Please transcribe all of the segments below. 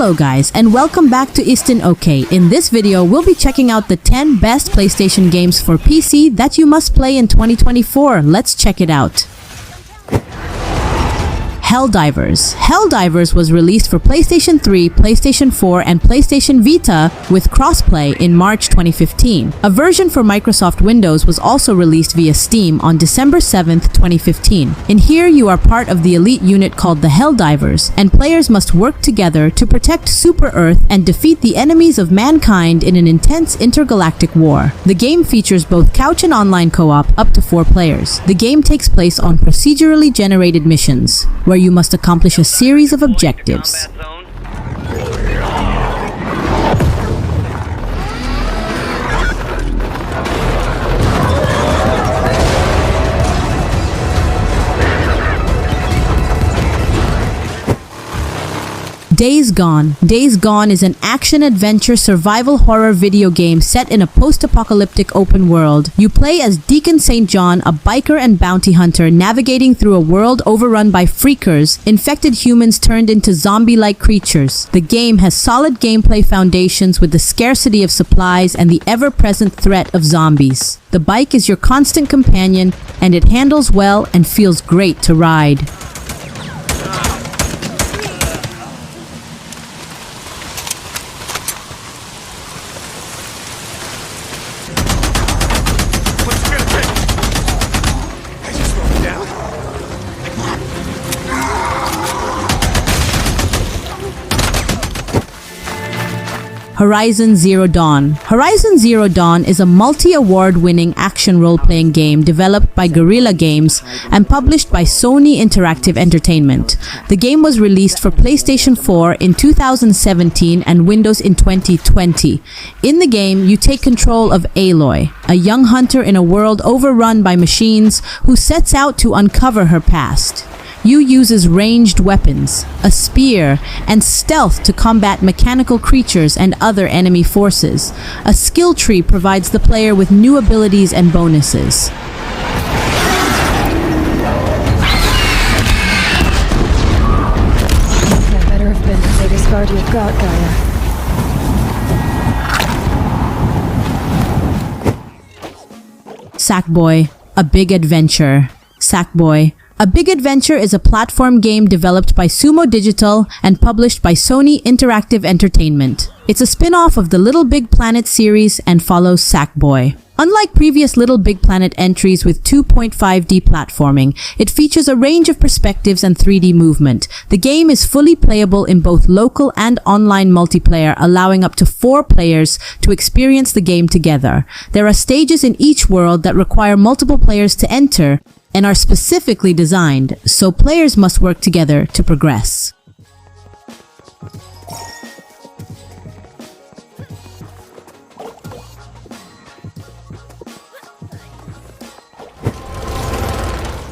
Hello guys, and welcome back to Istin Ok. In this video, we'll be checking out the 10 best PlayStation games for PC that you must play in 2024. Let's check it out. Helldivers. Helldivers was released for PlayStation 3, PlayStation 4, and PlayStation Vita with crossplay in March 2015. A version for Microsoft Windows was also released via Steam on December 7th, 2015. In here, you are part of the elite unit called the Helldivers, and players must work together to protect Super Earth and defeat the enemies of mankind in an intense intergalactic war. The game features both couch and online co-op up to 4 players. The game takes place on procedurally generated missions, where you must accomplish a series of objectives. Days Gone. Days Gone is an action-adventure survival horror video game set in a post-apocalyptic open world. You play as Deacon St. John, a biker and bounty hunter navigating through a world overrun by freakers, infected humans turned into zombie-like creatures. The game has solid gameplay foundations with the scarcity of supplies and the ever-present threat of zombies. The bike is your constant companion, and it handles well and feels great to ride. Horizon Zero Dawn. Horizon Zero Dawn is a multi-award-winning action role-playing game developed by Guerrilla Games and published by Sony Interactive Entertainment. The game was released for PlayStation 4 in 2017 and Windows in 2020. In the game, you take control of Aloy, a young hunter in a world overrun by machines who sets out to uncover her past. You uses ranged weapons, a spear, and stealth to combat mechanical creatures and other enemy forces. A skill tree provides the player with new abilities and bonuses. That better have been the biggest guard you've got, Gaia. Sackboy, A Big Adventure. Sackboy, A Big Adventure is a platform game developed by Sumo Digital and published by Sony Interactive Entertainment. It's a spin-off of the Little Big Planet series and follows Sackboy. Unlike previous Little Big Planet entries with 2.5D platforming, it features a range of perspectives and 3D movement. The game is fully playable in both local and online multiplayer, allowing up to 4 players to experience the game together. There are stages in each world that require multiple players to enter and are specifically designed, so players must work together to progress.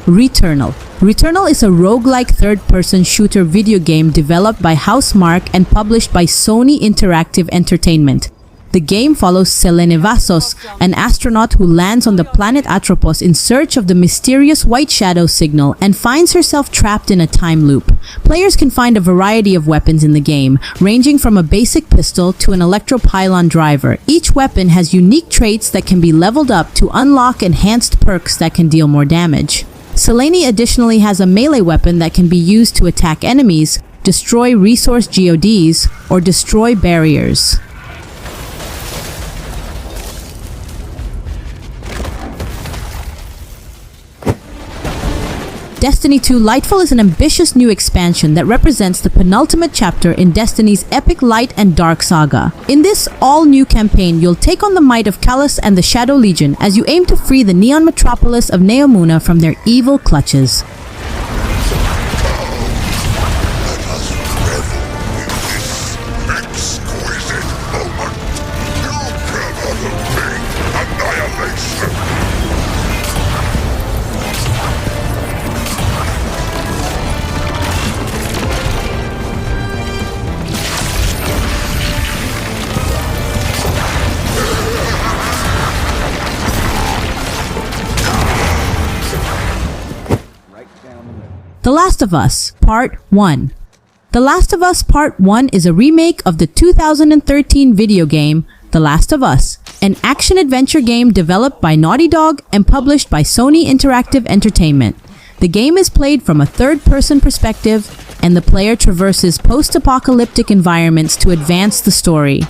Returnal. Returnal is a roguelike third-person shooter video game developed by Housemarque and published by Sony Interactive Entertainment. The game follows Selene Vassos, an astronaut who lands on the planet Atropos in search of the mysterious white shadow signal and finds herself trapped in a time loop. Players can find a variety of weapons in the game, ranging from a basic pistol to an electropylon driver. Each weapon has unique traits that can be leveled up to unlock enhanced perks that can deal more damage. Selene additionally has a melee weapon that can be used to attack enemies, destroy resource geodes, or destroy barriers. Destiny 2 Lightfall is an ambitious new expansion that represents the penultimate chapter in Destiny's epic light and dark saga. In this all-new campaign, you'll take on the might of Callus and the Shadow Legion as you aim to free the neon metropolis of Neomuna from their evil clutches. The Last of Us, Part 1. The Last of Us Part 1 is a remake of the 2013 video game The Last of Us, an action-adventure game developed by Naughty Dog and published by Sony Interactive Entertainment. The game is played from a third-person perspective, and the player traverses post-apocalyptic environments to advance the story.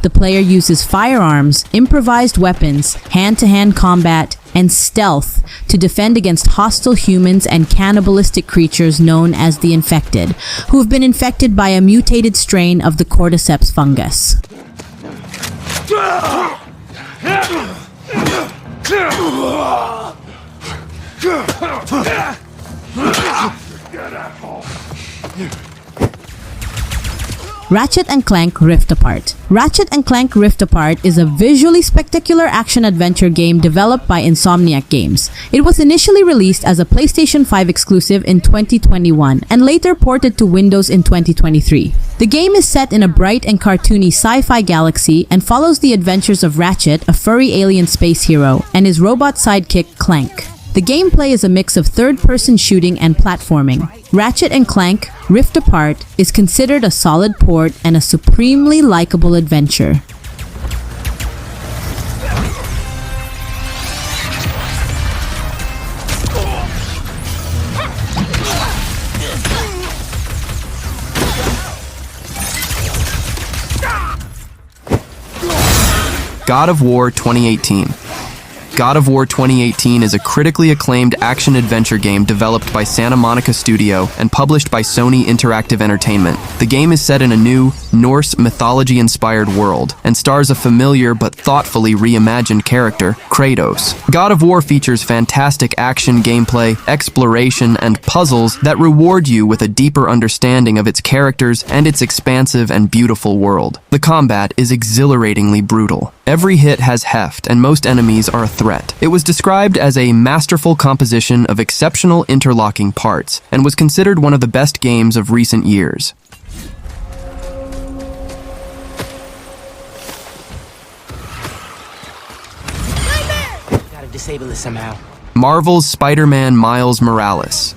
The player uses firearms, improvised weapons, hand-to-hand combat, and stealth to defend against hostile humans and cannibalistic creatures known as the Infected, who have been infected by a mutated strain of the cordyceps fungus. Ratchet and Clank Rift Apart. Ratchet and Clank Rift Apart is a visually spectacular action-adventure game developed by Insomniac Games. It was initially released as a PlayStation 5 exclusive in 2021 and later ported to Windows in 2023. The game is set in a bright and cartoony sci-fi galaxy and follows the adventures of Ratchet, a furry alien space hero, and his robot sidekick Clank. The gameplay is a mix of third-person shooting and platforming. Ratchet and Clank Rift Apart is considered a solid port and a supremely likable adventure. God of War 2018. God of War 2018 is a critically acclaimed action-adventure game developed by Santa Monica Studio and published by Sony Interactive Entertainment. The game is set in a new, Norse mythology-inspired world and stars a familiar but thoughtfully reimagined character, Kratos. God of War features fantastic action gameplay, exploration, and puzzles that reward you with a deeper understanding of its characters and its expansive and beautiful world. The combat is exhilaratingly brutal. Every hit has heft, and most enemies are a threat. It was described as a masterful composition of exceptional interlocking parts, and was considered one of the best games of recent years. Gotta disable this somehow. Marvel's Spider-Man Miles Morales.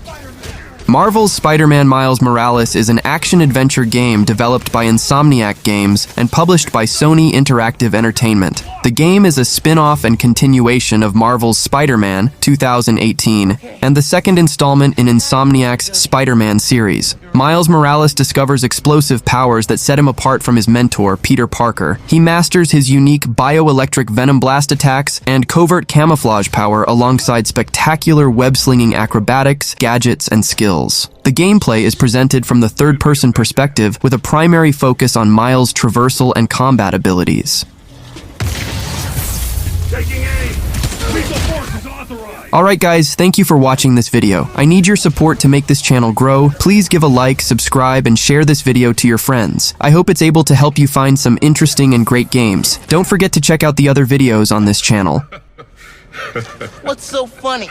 Marvel's Spider-Man Miles Morales is an action-adventure game developed by Insomniac Games and published by Sony Interactive Entertainment. The game is a spin-off and continuation of Marvel's Spider-Man 2018 and the second installment in Insomniac's Spider-Man series. Miles Morales discovers explosive powers that set him apart from his mentor, Peter Parker. He masters his unique bioelectric venom blast attacks and covert camouflage power alongside spectacular web-slinging acrobatics, gadgets, and skills. The gameplay is presented from the third-person perspective with a primary focus on Miles' traversal and combat abilities. Alright guys, thank you for watching this video. I need your support to make this channel grow. Please give a like, subscribe, and share this video to your friends. I hope it's able to help you find some interesting and great games. Don't forget to check out the other videos on this channel. What's so funny?